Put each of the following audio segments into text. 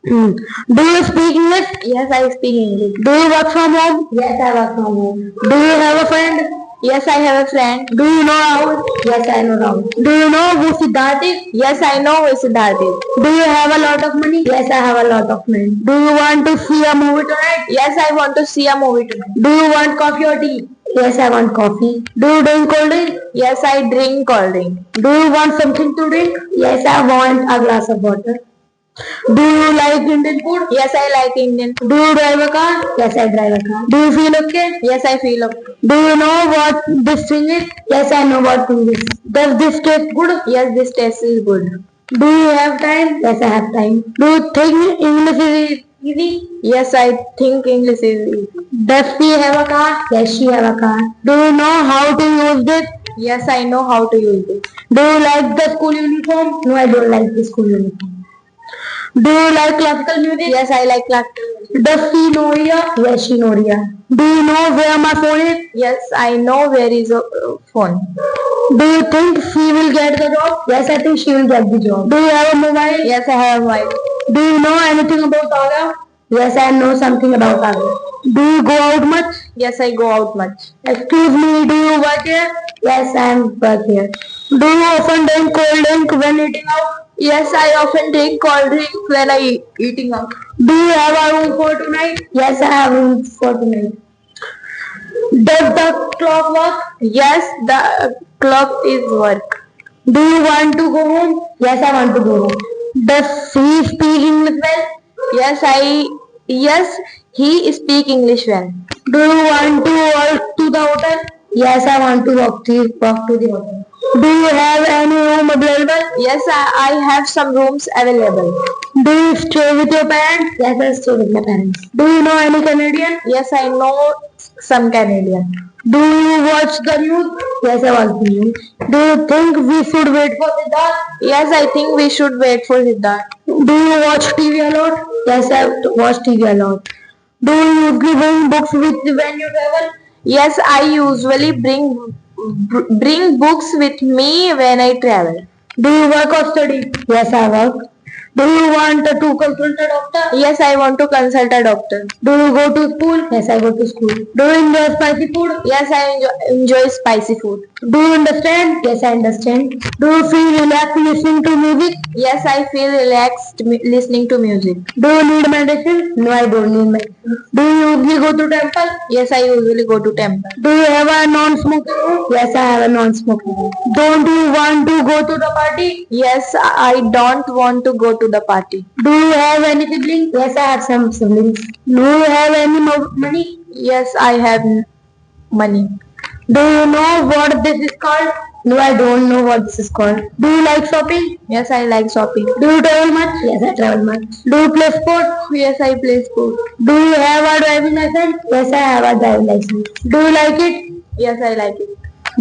Mm. Do you speak English? Yes, I speak English. Do you work from home? Yes, I work from home. Do you have a friend? Yes, I have a friend. Do you know Rahul? Yes, I know Rahul. Do you know who Siddharth is? Yes, I know who Siddharth is. Do you have a lot of money? Yes, I have a lot of money. Do you want to see a movie tonight? Yes, I want to see a movie tonight. Do you want coffee or tea? Yes, I want coffee. Do you drink cold drink? Yes, I drink cold drink. Do you want something to drink? Yes, I want a glass of water. Do you like Indian food? Yes, I like Indian food. Do you drive a car? Yes, I drive a car. Do you feel okay? Yes, I feel okay. Do you know what this thing is? Yes, I know what thing is. Does this taste good? Yes, this taste is good. Do you have time? Yes, I have time. Do you think English is easy? Yes, I think English is easy. Does she have a car? Yes, she have a car. Do you know how to use this? Yes, I know how to use it. Do you like the school uniform? No, I don't like the school uniform. Do you like classical music? Yes, I like classical music. Does she know Ria? Yes, she know Ria. Do you know where my phone is? Yes, I know where is a phone. Do you think she will get the job? Yes, I think she will get the job. Do you have a mobile? Yes, I have a mobile. Do you know anything about Agra? Yes, I know something about Agra. Do you go out much? Yes, I go out much. Excuse me, do you work here? Yes, I am work here. Do you often drink cold drink when eating out? Yes, I often drink cold drink when I eating out. Do you have a room for tonight? Yes, I have room for tonight. Does the clock work? Yes, the clock is work. Do you want to go home? Yes, I want to go home. Does he speak English well? Yes, he speak English well. Do you want to walk to the hotel? Yes, I want to walk to the hotel. Do you have any room available? Yes, I have some rooms available. Do you stay with your parents? Yes, I stay with my parents. Do you know any Canadian? Yes, I know some Canadian. Do you watch the news? Yes, I watch the news. Do you think we should wait for Siddharth? Yes, I think we should wait for Siddharth. Do you watch TV a lot? Yes, I watch TV a lot. Do you usually bring books with you when you travel? Yes, I usually bring books with me when I travel. Do you work or study? Yes, I work. Do you want to consult a doctor? Yes, I want to consult a doctor. Do you go to school? Yes, I go to school. Do you enjoy spicy food? Yes, I enjoy spicy food. Do you understand? Yes, I understand. Do you feel relaxed listening to music? Yes, I feel relaxed listening to music. Do you need medicine? No, I don't need medicine. Do you usually go to temple? Yes, I usually go to temple. Do you have a non-smoking room? Yes, I have a non-smoking room. Don't you want to go to the party? Yes, I don't want to go to the party. Do you have any siblings? Yes, I have some siblings. Do you have any money? Yes, I have money. Do you know what this is called? No, I don't know what this is called. Do you like shopping? Yes, I like shopping. Do you travel much? Yes, I travel much. Do you play sport? Yes, I play sport. Do you have a driving license? Yes, I have a driving license. Do you like it? Yes, I like it.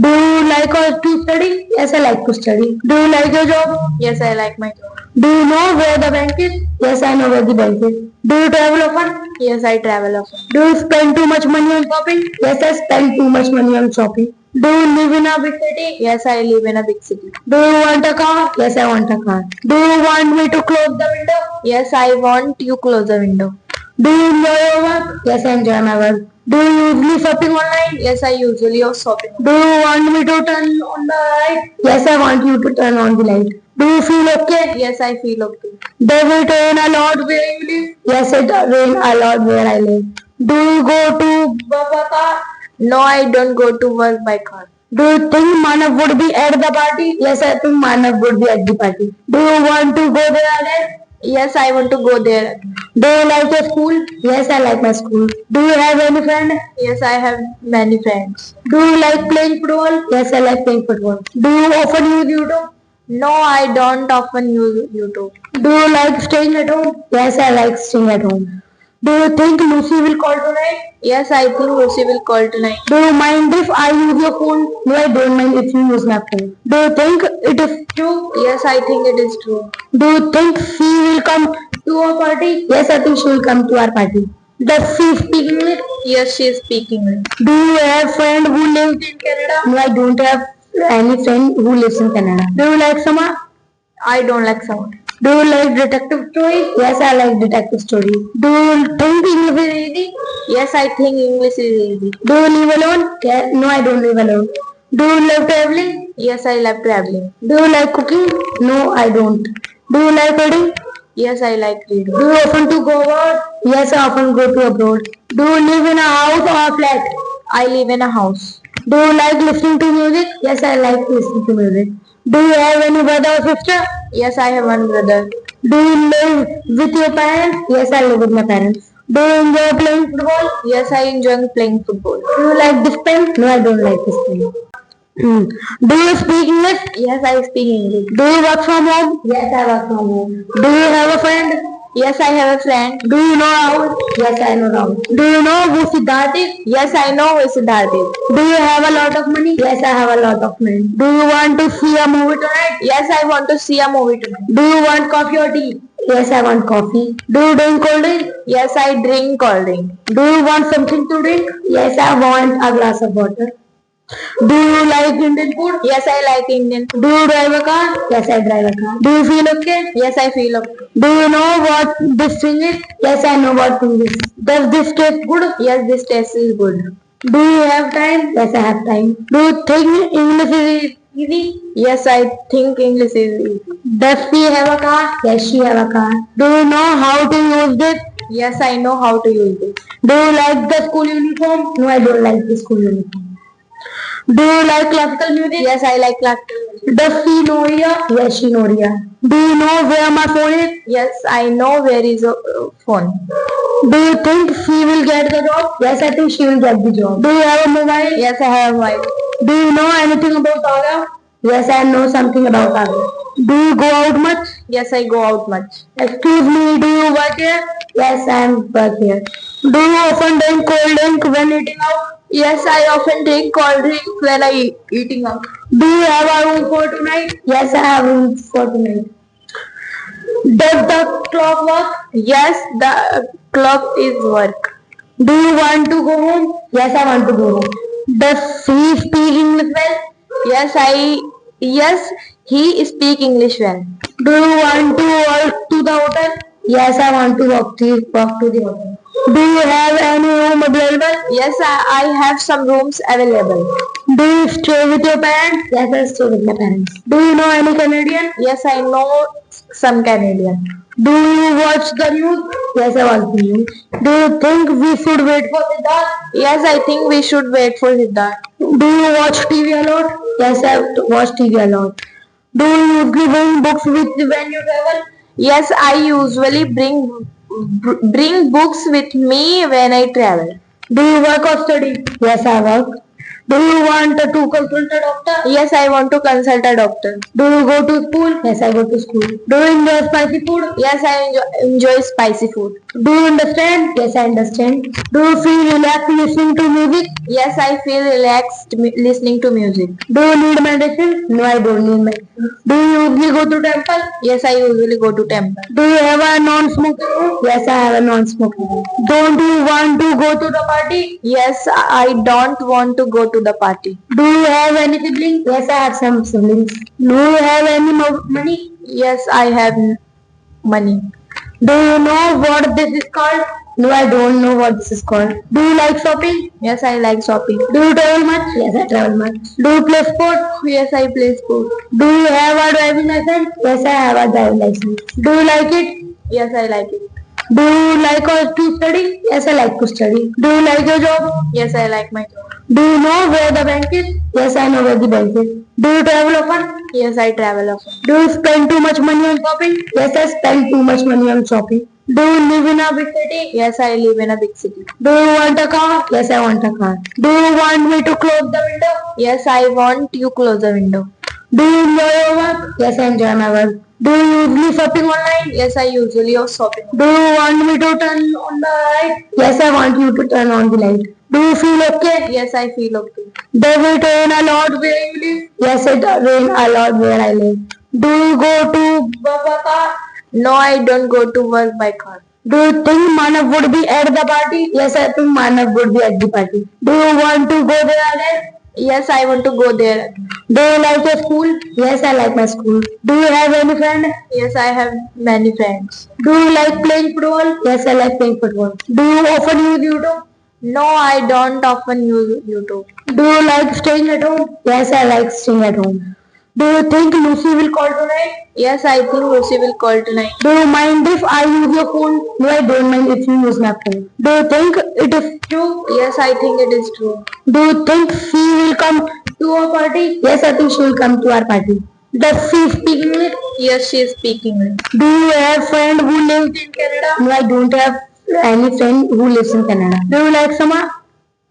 Do you like to study? Yes, I like to study. Do you like your job? Yes, I like my job. Do you know where the bank is? Yes, I know where the bank is. Do you travel often? Yes, I travel often. Do you spend too much money on shopping? Yes, I spend too much money on shopping. Do you live in a big city? Yes, I live in a big city. Do you want a car? Yes, I want a car. Do you want me to close the window? Yes, I want you close the window. Do you enjoy your work? Yes, I enjoy my work. Do you usually shopping online? Yes, I usually go shopping. Do you want me to turn on the light? Yes, I want you to turn on the light. Do you feel okay? Yes, I feel okay. Does it rain a lot where you live? Yes, it rains a lot where I live. Do you go to work by car? No, I don't go to work by car. Do you think Manav would be at the party? Yes, I think Manav would be at the party. Do you want to go there again? Yes, I want to go there. Do you like your school? Yes, I like my school. Do you have any friend? Yes, I have many friends. Do you like playing football? Yes, I like playing football. Do you often use YouTube? No, I don't often use YouTube. Do you like staying at home? Yes, I like staying at home. Do you think Lucy will call tonight? Yes, I think Lucy will call tonight. Do you mind if I use your phone? No, I don't mind if you use my phone. Do you think it is true? Yes, I think it is true. Do you think she will come to our party? Yes, I think she will come to our party. Does she speak English? Yes, she is speaking English. Do you have a friend who lives in Canada? No, I don't have any friend who lives in Canada. Do you like summer? I don't like summer. Do you like detective stories? Yes, I like detective stories. Do you think English is easy? Yes, I think English is easy. Do you live alone? No, I don't live alone. Do you love traveling? Yes, I love traveling. Do you like cooking? No, I don't. Do you like reading? Yes, I like reading. Do you often to go abroad? Yes, I often go to abroad. Do you live in a house or a flat? I live in a house. Do you like listening to music? Yes, I like listening to music. Do you have any brother or sister? Yes, I have one brother. Do you live with your parents? Yes, I live with my parents. Do you enjoy playing football? Yes, I enjoy playing football. Do you like this pen? No, I don't like this pen. Do you speak English? Yes, I speak English. Do you work from home? Yes, I work from home. Do you have a friend? Yes, I have a friend. Do you know Rahul? Yes, I know Rahul. Do you know who Siddharth is? Yes, I know who Siddharth is. Do you have a lot of money? Yes, I have a lot of money. Do you want to see a movie tonight? Yes, I want to see a movie tonight. Do you want coffee or tea? Yes, I want coffee. Do you drink cold drink? Yes, I drink cold drink. Do you want something to drink? Yes, I want a glass of water. Do you like Indian food? Yes, I like Indian food. Do you drive a car? Yes, I drive a car. Do you feel okay? Yes, I feel okay. Do you know what this thing is? Yes, I know what thing is. Does this taste good? Yes, this taste is good. Do you have time? Yes, I have time. Do you think English is easy? Yes, I think English is easy. Does she have a car? Yes, she have a car. Do you know how to use this? Yes, I know how to use it. Do you like the school uniform? No, I don't like the school uniform. Do you like classical music? Yes, I like classical music. Does she know Ria? Yes, she know Ria. Do you know where my phone is? Yes, I know where is a phone. Do you think she will get the job? Yes, I think she will get the job. Do you have a mobile? Yes, I have a mobile. Do you know anything about Agra? Yes, I know something about Agra. Do you go out much? Yes, I go out much. Excuse me, do you work here? Yes, I am work here. Do you often drink cold drink when eating out? Yes, I often drink cold drink when I eating out. Do you have a room for tonight? Yes, I have room for tonight. Does the clock work? Yes, the clock is work. Do you want to go home? Yes, I want to go home. Does he speak English well? Yes, he speak English well. Do you want to walk to the hotel? Yes, I want to walk to the hotel. Do you have any room available? Yes, I have some rooms available. Do you stay with your parents? Yes, I stay with my parents. Do you know any Canadian? Yes, I know some Canadian. Do you watch the news? Yes, I watch the news. Do you think we should wait for Siddharth? Yes, I think we should wait for Siddharth. Do you watch TV a lot? Yes, I watch TV a lot. Do you usually bring books with you when you travel? Yes, I usually bring books with me when I travel. Do you work or study? Yes, I work. Do you want to consult a doctor? Yes, I want to consult a doctor. Do you go to school? Yes, I go to school. Do you enjoy spicy food? Yes, I enjoy spicy food. Do you understand? Yes, I understand. Do you feel relaxed listening to music? Yes, I feel relaxed listening to music. Do you need medicine? No, I don't need medicine. Do you usually go to temple? Yes, I usually go to temple. Do you have a non-smoking room? Yes, I have a non-smoking room. Don't you want to go to the party? Yes, I don't want to go to the party. Do you have any siblings? Yes, I have some siblings. Do you have any money? Yes, I have money. Do you know what this is called? No, I don't know what this is called. Do you like shopping? Yes, I like shopping. Do you travel much? Yes, I travel much. Do you play sport? Yes, I play sport. Do you have a driving license? Yes, I have a driving license. Do you like it? Yes, I like it. Do you like to study? Yes, I like to study. Do you like your job? Yes, I like my job. Do you know where the bank is? Yes, I know where the bank is. Do you travel often? Yes, I travel often. Do you spend too much money on shopping? Yes, I spend too much money on shopping. Do you live in a big city? Yes, I live in a big city. Do you want a car? Yes, I want a car. Do you want me to close the window? Yes, I want you close the window. Do you enjoy your work? Yes, I enjoy my work. Do you usually shopping online? Yes, I usually shopping. Do you want me to turn on the light? Yes, I want you to turn on the light. Do you feel okay? Yes, I feel okay. Does it rain a lot where you live? Yes, it rains a lot where I live. Do you go to work by car? No, I don't go to work by car. Do you think Manav would be at the party? Yes, I think Manav would be at the party. Do you want to go there again? Yes, I want to go there. Do you like your school? Yes, I like my school. Do you have any friend? Yes, I have many friends. Do you like playing football? Yes, I like playing football. Do you often use YouTube? No, I don't often use YouTube. Do you like staying at home? Yes, I like staying at home. Do you think Lucy will call tonight? Yes, I think Lucy will call tonight. Do you mind if I use your phone? No, I don't mind if you use my phone. Do you think it is true? Yes, I think it is true. Do you think she will come to our party? Yes, I think she will come to our party. Does she speak English? Yes, she is speaking English. Do you have friend who lives in Canada? No, I don't have any friend who lives in Canada. Do you like summer?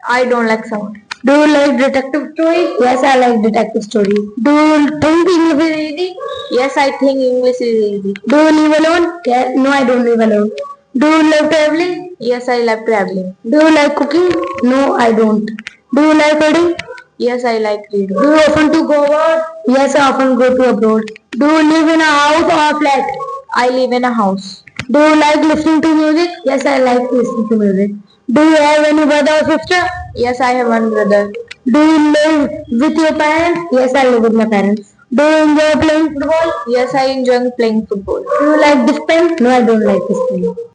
I don't like summer. Do you like detective stories? Yes, I like detective stories. Do you think English is easy? Yes, I think English is easy. Do you live alone? Yes. No, I don't live alone. Do you love traveling? Yes, I love traveling. Do you like cooking? No, I don't. Do you like reading? Yes, I like reading. Do you often to go abroad? Yes, I often go to abroad. Do you live in a house or a flat? I live in a house. Do you like listening to music? Yes, I like listening to music. Do you have any brother or sister? Yes, I have one brother. Do you live with your parents? Yes, I live with my parents. Do you enjoy playing football? Yes, I enjoy playing football. Do you like this pen? No, I don't like this pen.